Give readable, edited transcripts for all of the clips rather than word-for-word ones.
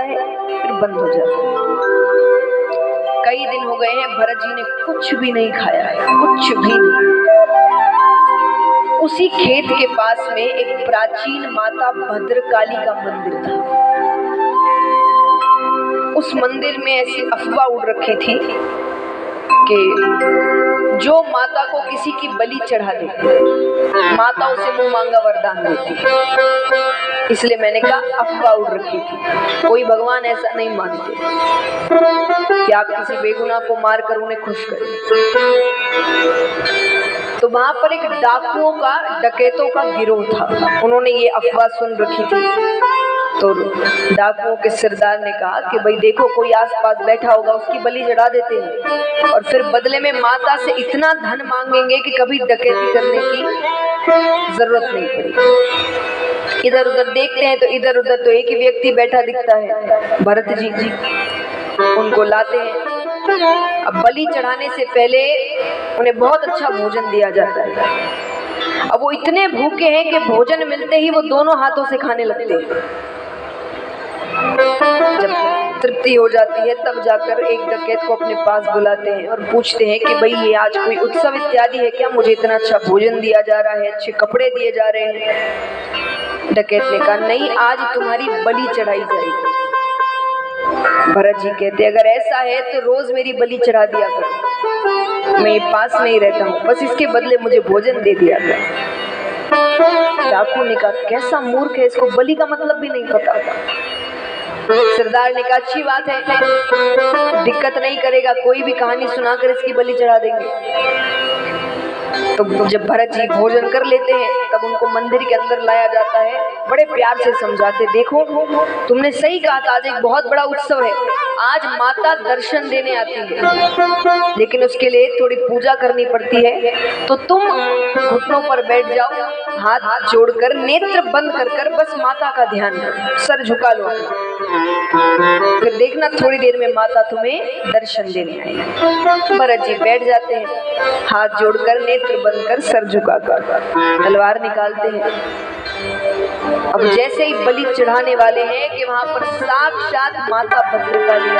है फिर बंद हो जाता है। कई दिन हो गए हैं भरत जी ने कुछ भी नहीं खाया है, कुछ भी नहीं। उसी खेत के पास में एक प्राचीन माता भद्रकाली का मंदिर था। उस मंदिर में ऐसी अफवाह उड़ रखी थी कि जो माता को किसी की बलि चढ़ा देती माता उसे मुंह मांगा वरदान देती। इसलिए मैंने कहा अफवाह उड़ रखी थी, कोई भगवान ऐसा नहीं मानते कि आप किसी बेगुनाह को मारकर उन्हें खुश करें। तो वहां पर एक डाकुओं का, डकैतों का गिरोह था। उन्होंने ये अफवाह सुन रखी थी। तो डाकुओं के सरदार ने कहा कि भाई देखो, कोई आसपास बैठा होगा, उसकी बलि चढ़ा देते हैं और फिर बदले में माता से इतना धन मांगेंगे कि कभी डकैती करने की जरूरत नहीं पड़ेगी। इधर उधर देखते हैं तो इधर उधर तो एक ही व्यक्ति बैठा दिखता है, भरत जी। उनको लाते हैं। अब बलि चढ़ाने से पहले उन्हें बहुत अच्छा भोजन दिया जाता है। अब वो इतने भूखे हैं कि भोजन मिलते ही वो दोनों हाथों से खाने लगते हैं। जब तृप्ति हो जाती है तब जाकर एक डकैत को अपने पास बुलाते हैं और पूछते हैं कि भाई ये आज कोई उत्सव इत्यादि है क्या? मुझे इतना अच्छा भोजन दिया जा रहा है, अच्छे कपड़े दिए जा रहे हैं। डकैत ने कहा नहीं, आज तुम्हारी बलि चढ़ाई जाएगी। भरत जी कहते अगर ऐसा है तो रोज मेरी बलि चढ़ा दिया करो, मैं पास में ही रहता हूँ, बस इसके बदले मुझे भोजन दे दिया करो। डाकू ने कहा कैसा मूर्ख है, इसको बलि का मतलब भी नहीं पता। सरदार ने कहा अच्छी बात है, दिक्कत नहीं करेगा, कोई भी कहानी सुनाकर इसकी बलि चढ़ा देंगे। तो जब भरत जी भोजन कर लेते हैं तब उनको मंदिर के अंदर लाया जाता है। बड़े प्यार से समझाते, देखो तुमने सही कहा था, आज एक बहुत बड़ा उत्सव है, आज माता दर्शन देने आती है, लेकिन उसके लिए थोड़ी पूजा करनी पड़ती है। तो तुम घुटनों पर बैठ जाओ, हाथ जोड़कर नेत्र बंद कर बस माता का ध्यान करो, सर झुका लो, फिर देखना थोड़ी देर में माता तुम्हें दर्शन देने आएगी। भरत जी बैठ जाते हैं, हाथ जोड़कर नेत्र बंद कर सर झुकाकर तलवार निकालते हैं। अब जैसे ही बलि चढ़ाने वाले हैं कि वहां पर साक्षात माता भद्रकाली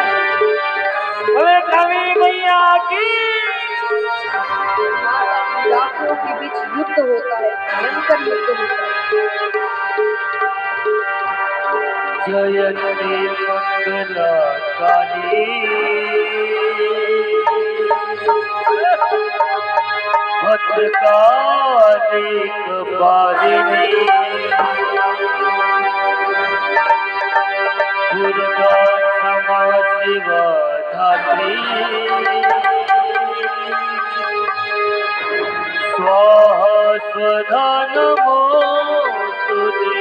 डाकुओं के बीच युद्ध होता है, भयंकर युद्ध होता है। जयते भद्रकाली भद्रकाली कपालिनी दुर्गा क्षमा शिवा धात्री स्वाहा स्वधा नमोस्तुते।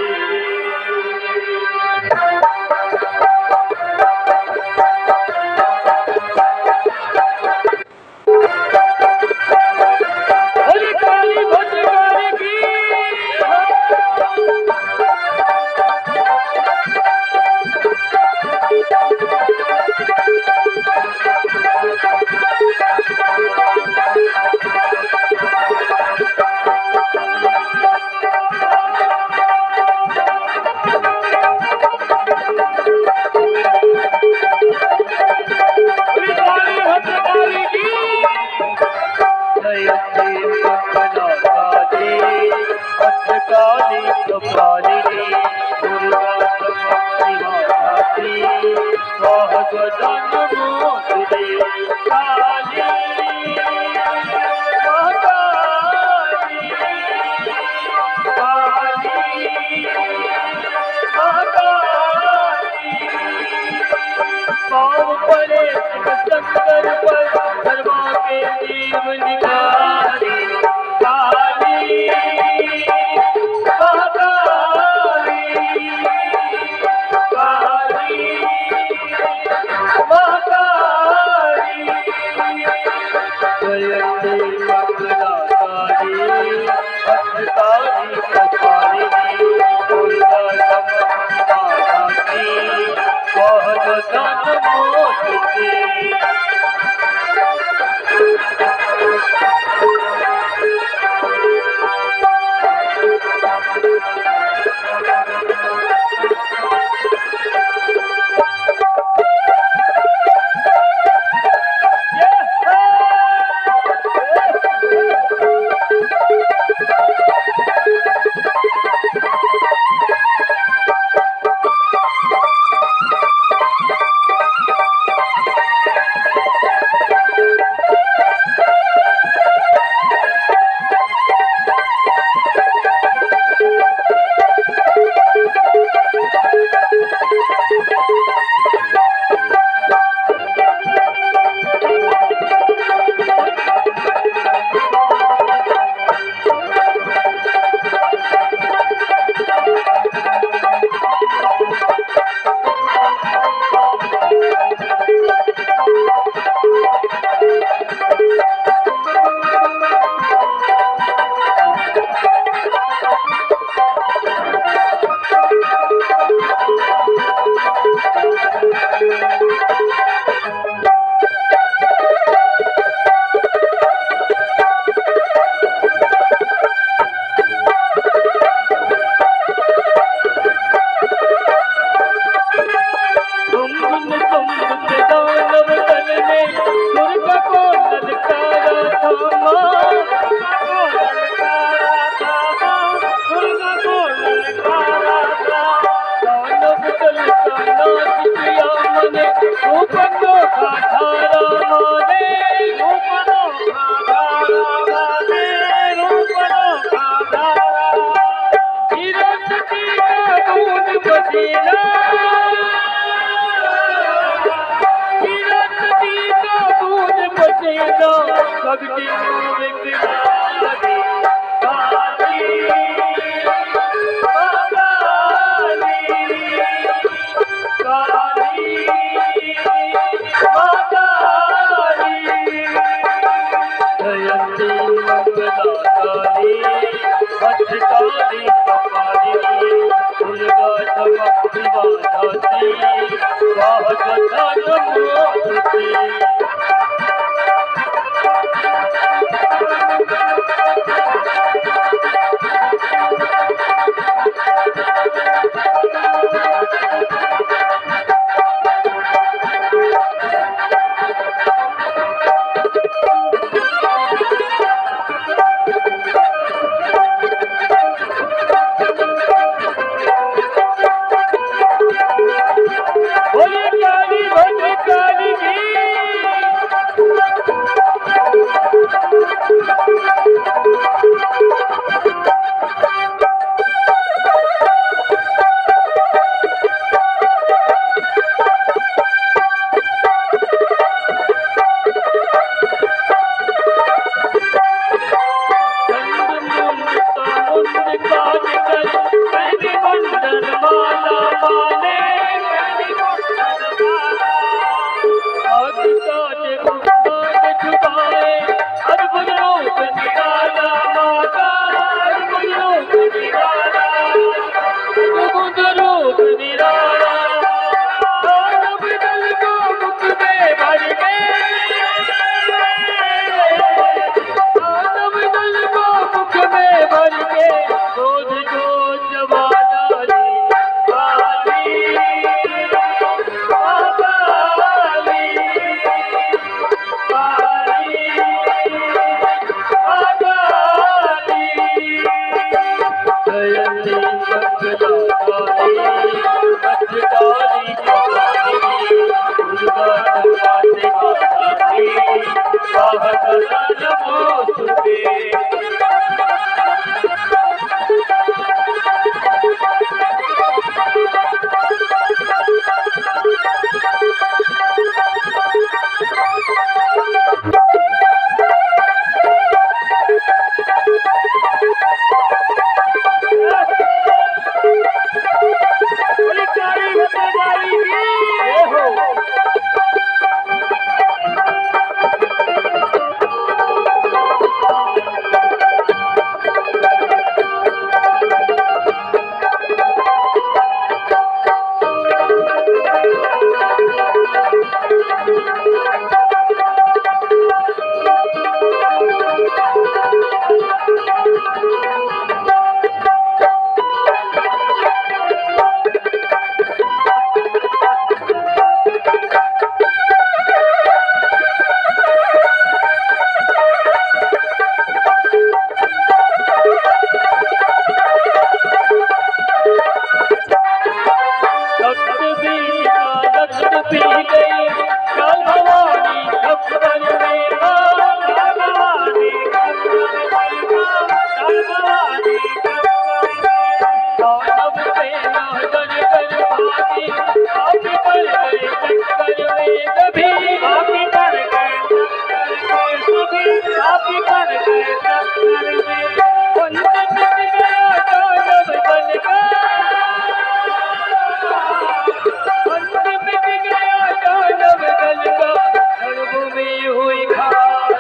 रूपनो खाधारा माने रूपनो खाधारा माने रूपनो खाधारा हिरण्यती का दूध पसीना हिरण्यती का दूध पसीना भक्ति विकराली काली जयंती मंगलाकाली भद्रकाली कपालिनी दुर्गा क्षमा शिवा धात्री स्वाहा नमोस्तुते हुई खा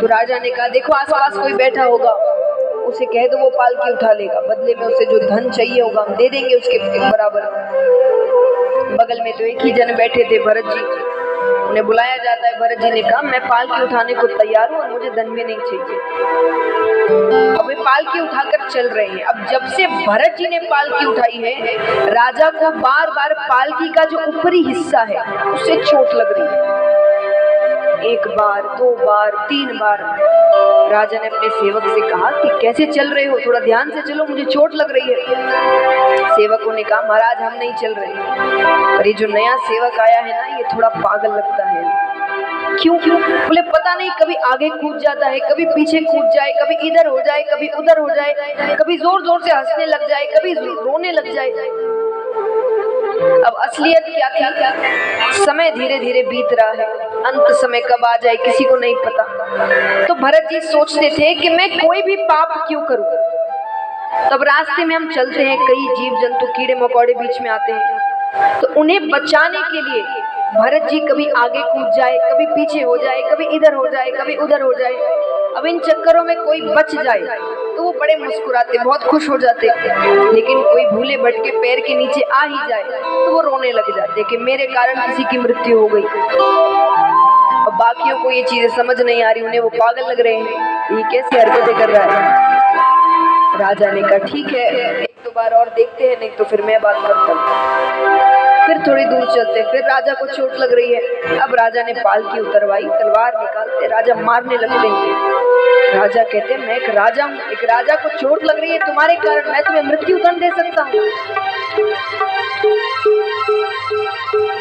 तो राजा ने कहा, देखो आसपास कोई बैठा होगा, उसे कह दो वो पालकी उठा लेगा, बदले में उसे जो धन चाहिए होगा हम दे देंगे उसके बराबर। बगल में तो एक ही जन बैठे थे, भरत जी। उन्हें बुलाया जाता है। भरत जी ने कहा, मैं पालकी उठाने को तैयार हूँ और मुझे धन भी नहीं चाहिए। अब वे पालकी उठाकर चल रहे हैं। अब जब से भरत जी ने पालकी उठाई है, राजा को बार बार पालकी का जो ऊपरी हिस्सा है उससे चोट लग रही है। एक बार, दो बार, तीन बार राजा ने अपने सेवक से कहा कि कैसे चल रहे हो, थोड़ा ध्यान से चलो, मुझे चोट लग रही है। सेवकों ने कहा, महाराज हम नहीं चल रहे, और ये जो नया सेवक आया है ना, ये थोड़ा पागल लगता है। क्यों? बोले पता नहीं, कभी आगे कूद जाता है, कभी पीछे कूद जाए, कभी इधर हो जाए, कभी उधर हो जाए, कभी जोर जोर से हंसने लग जाए, कभी रोने लग जाए। अब असलियत क्या थी? समय धीरे धीरे बीत रहा है, अंत समय कब आ जाए किसी को नहीं पता। तो भरत जी सोचते थे कि मैं कोई भी पाप क्यों करूं। तब रास्ते में हम चलते हैं, कई जीव जंतु कीड़े मकोड़े बीच में आते हैं, तो उन्हें बचाने के लिए भरत जी कभी आगे कूद जाए, कभी पीछे हो जाए, कभी इधर हो जाए, कभी उधर हो जाए। अब इन चक्करों में कोई बच जाए तो वो बड़े मुस्कुराते, बहुत खुश हो जाते, लेकिन कोई भूले भटके पैर के नीचे आ ही जाए तो वो रोने लग जाते कि मेरे कारण किसी की मृत्यु हो गई। अब बाकियों को ये चीजें समझ नहीं आ रही, उन्हें वो पागल लग रहे हैं, ये कैसी हरकतें कर रहा है। राजा ने कहा, ठीक है, एक दो बार और देखते हैं, नहीं तो फिर मैं बात करता हूँ। फिर थोड़ी दूर चलते, फिर राजा को चोट लग रही है। अब राजा ने पालकी उतरवाई, तलवार निकालते राजा मारने लगते हैं। राजा कहते, मैं एक राजा हूँ, एक राजा को चोट लग रही है तुम्हारे कारण, मैं तुम्हें मृत्यु दंड दे सकता हूँ।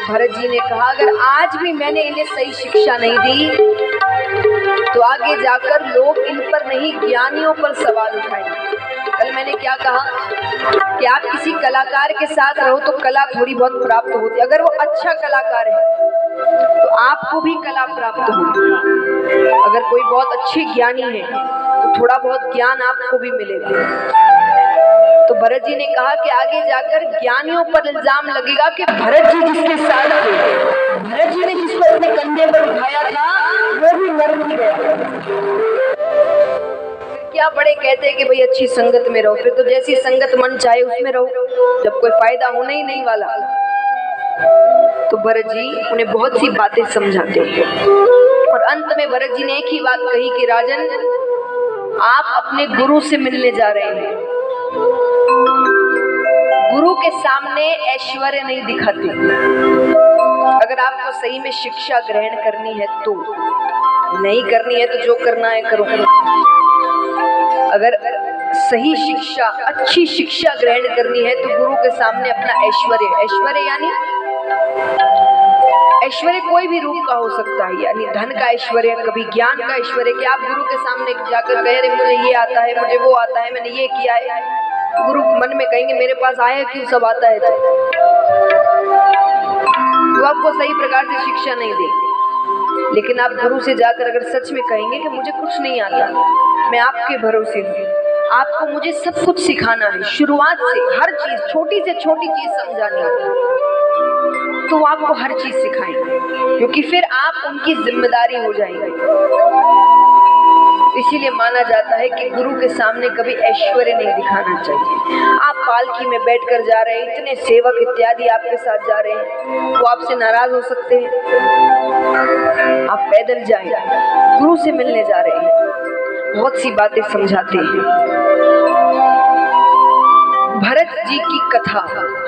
भरत जी ने कहा, अगर आज भी मैंने इन्हें सही शिक्षा नहीं दी तो आगे जाकर लोग इन पर नहीं, ज्ञानियों पर सवाल उठाएंगे। कल मैंने क्या कहा कि आप किसी कलाकार के साथ रहो तो कला थोड़ी बहुत प्राप्त होती है। अगर वो अच्छा कलाकार है तो आपको भी कला प्राप्त होगी। अगर कोई बहुत अच्छे ज्ञानी है तो थोड़ा बहुत ज्ञान आपको भी मिलेगा। तो भरत जी ने कहा कि आगे जाकर ज्ञानियों पर इल्जाम लगेगा कि भरत जी जिसके साथ थे, भरत जी ने जिसको अपने कंधे पर उठाया था वो भी मर भी गया। क्या बड़े कहते हैं कि भाई अच्छी संगत में रहो, फिर तो जैसी संगत मन चाहे उसमें रहो, जब कोई फायदा होने ही नहीं वाला। तो भरत जी उन्हें बहुत सी बातें समझाते हैं और अंत में भरत जी ने एक ही बात कही कि राजन, आप अपने गुरु से मिलने जा रहे हैं। के सामने ऐश्वर्य नहीं दिखाते। अगर आपको सही में शिक्षा ग्रहण करनी है तो, नहीं करनी है तो जो करना है करो। अगर सही शिक्षा, अच्छी शिक्षा ग्रहण करनी है तो गुरु के सामने अपना ऐश्वर्य, ऐश्वर्य यानी ऐश्वर्य कोई भी रूप का हो सकता है, यानी धन का ऐश्वर्य, कभी ज्ञान का ऐश्वर्य, कि आप गुरु के सामने जाकर कह रहे मुझे ये आता है, मुझे वो आता है, मैंने ये किया है। गुरु मन में कहेंगे मेरे पास आया क्यों, सब आता है, तो आपको सही प्रकार से शिक्षा नहीं देंगे। लेकिन आप गुरु से जाकर अगर सच में कहेंगे कि मुझे कुछ नहीं आता, मैं आपके भरोसे हूँ, आपको मुझे सब कुछ सिखाना है, शुरुआत से हर चीज, छोटी से छोटी चीज समझानी है, तो वो आपको हर चीज सिखाएंगे, क्योंकि फिर आप उनकी जिम्मेदारी हो जाएंगे। इसीलिए माना जाता है कि गुरु के सामने कभी ऐश्वर्य नहीं दिखाना चाहिए। आप पालकी में बैठकर जा रहे हैं, इतने सेवक इत्यादि आपके साथ जा रहे हैं, वो आपसे नाराज हो सकते हैं। आप पैदल जाएं, गुरु से मिलने जा रहे हैं, बहुत सी बातें समझाते हैं। भरत जी की कथा,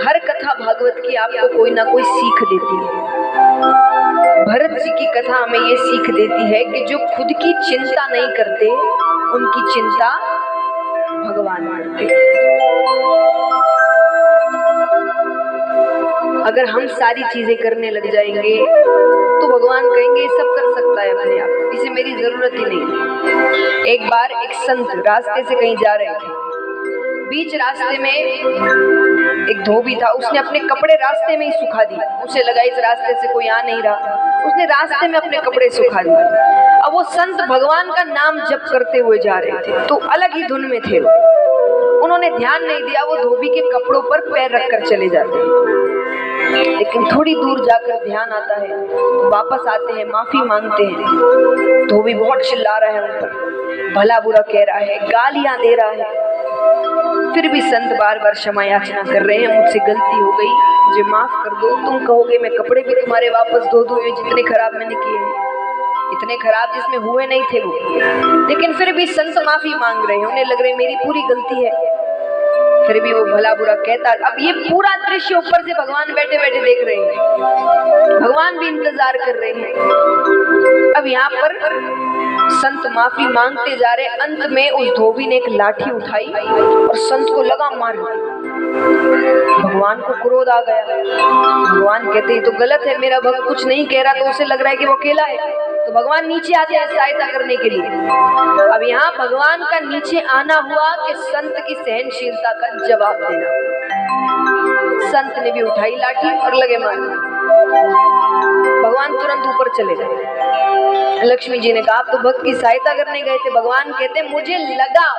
हर कथा भागवत की आपको कोई ना कोई सीख देती है। भरत जी की कथा हमें ये सीख देती है कि जो खुद की चिंता नहीं करते, उनकी चिंता भगवान करते। अगर हम सारी चीजें करने लग जाएंगे तो भगवान कहेंगे सब कर सकता है अपने आप, इसे मेरी जरूरत ही नहीं। एक बार एक संत रास्ते से कहीं जा रहे थे, बीच रास्ते में एक धोबी था, उसने अपने कपड़े रास्ते में ही सुखा दिए। उसे लगा इस रास्ते से कोई आ नहीं रहा, उसने रास्ते में अपने कपड़े सुखा दिए। अब वो संत भगवान का नाम जप करते हुए जा रहे थे, तो अलग ही धुन में थे। उन्होंने ध्यान नहीं दिया, वो धोबी के कपड़ों पर पैर रखकर चले जाते हैं। लेकिन थोड़ी दूर जाकर ध्यान आता है, तो वापस आते हैं, माफी मांगते हैं। धोबी बहुत चिल्ला रहा है उन पर, भला बुरा कह रहा है, गालियां दे रहा है। फिर भी संत बार बार क्षमा याचना कर रहे हैं, मुझसे गलती हो गई, मुझे माफ कर दो। तुम कहोगे मैं कपड़े भी तुम्हारे वापस धो दूं, जितने खराब मैंने किए हैं, इतने खराब जिसमें हुए नहीं थे वो। लेकिन फिर भी संत माफी मांग रहे हैं, उन्हें लग रहा है मेरी पूरी गलती है। फिर भी वो भला बुरा कहता। अब ये पूरा दृश्य ऊपर से भगवान बैठे बैठे देख रहे हैं, भगवान भी इंतजार कर रहे हैं। अब यहाँ पर संत माफी मांगते जा रहे, अंत में उस धोबी ने एक लाठी उठाई और संत को लगा मारने। भगवान को क्रोध आ गया। भगवान कहते हैं तो गलत है, मेरा भक्त कुछ नहीं कह रहा, तो उसे लग रहा है कि वो अकेला है, तो भगवान नीचे आते हैं सहायता करने के लिए। अब यहाँ भगवान का नीचे आना हुआ कि संत की सहनशीलता का जवाब देना। संत ने भी उठाई लाठी और लगे मारने। भगवान तुरंत ऊपर चले गए। लक्ष्मी जी ने कहा आप तो भक्त की सहायता करने गए थे। भगवान कहते मुझे लगा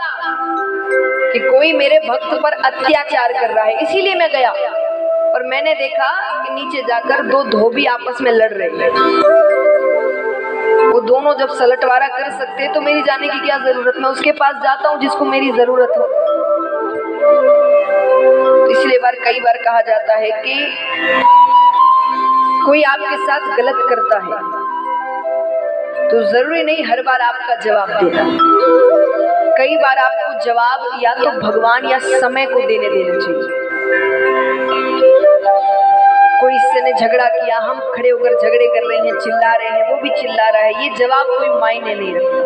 कि कोई मेरे भक्त पर अत्याचार कर रहा है, इसीलिए मैं गया, और मैंने देखा कि नीचे जाकर दो धोबी आपस में लड़ रहे हैं। वो दोनों जब सलटवारा कर सकते तो मेरी जाने की क्या जरूरत, मैं उसके पास जाता हूँ जिसको मेरी जरूरत हो। इसलिए कई बार कहा जाता है कि कोई आपके साथ गलत करता है तो जरूरी नहीं हर बार आपका जवाब देना। कई बार आपको जवाब या तो भगवान या समय को देना चाहिए। कोई इससे ने झगड़ा किया, हम खड़े होकर झगड़े कर रहे हैं, चिल्ला रहे हैं, वो भी चिल्ला रहा है, ये जवाब कोई मायने नहीं रखता।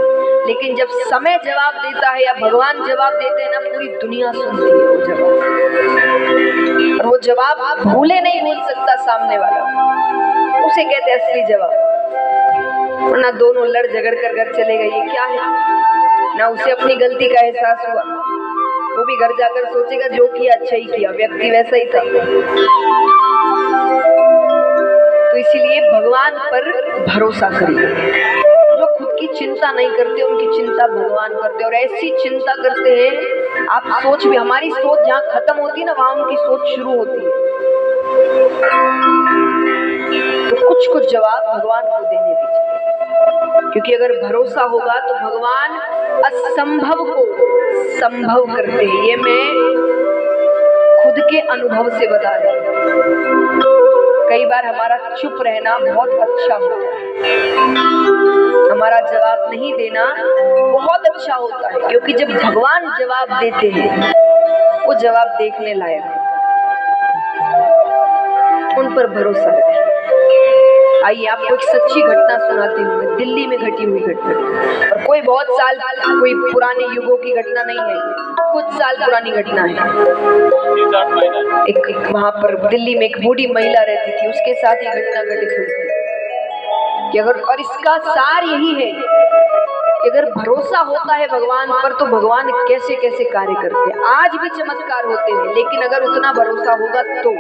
लेकिन जब समय जवाब देता है या भगवान जवाब देते हैं ना, पूरी दुनिया सुनती है वो जवाब, और वो जवाब भूले नहीं भूल सकता सामने वाला, उसे कहते हैं असली जवाब। वरना दोनों लड़ झगड़ कर घर चले गए, ये क्या है? ना उसे अपनी गलती का एहसास हुआ, वो भी घर जाकर सोचेगा जो किया अच्छा ही किया, व्यक्ति वैसा ही था। तो इसीलिए भगवान पर भरोसा करिए। जो खुद की चिंता नहीं करते उनकी चिंता भगवान करते, और ऐसी चिंता करते हैं आप सोच भी, हमारी सोच जहाँ खत्म होती है ना वहां उनकी सोच शुरू होती है। तो कुछ कुछ जवाब भगवान को देने दीजिए, क्योंकि अगर भरोसा होगा तो भगवान असंभव को संभव करते हैं। ये मैं खुद के अनुभव से बता रही हूँ। कई बार हमारा चुप रहना बहुत अच्छा होता है, हमारा जवाब नहीं देना बहुत अच्छा होता है, क्योंकि जब भगवान जवाब देते हैं वो जवाब देखने लायक होता है। उन पर भरोसा रखें। आइए आपको एक सच्ची घटना सुनाती हूँ, दिल्ली में घटी हुई घटना। और कोई बहुत साल कोई पुराने युगों की घटना नहीं है, कुछ साल पुरानी घटना है। एक वहां पर दिल्ली में एक बूढ़ी महिला रहती थी, उसके साथ ही घटना घटित हुई थी कि अगर, और इसका सार यही है कि अगर भरोसा होता है भगवान पर तो भगवान कैसे कैसे कार्य करते हैं। आज भी चमत्कार होते हैं, लेकिन अगर उतना भरोसा होगा तो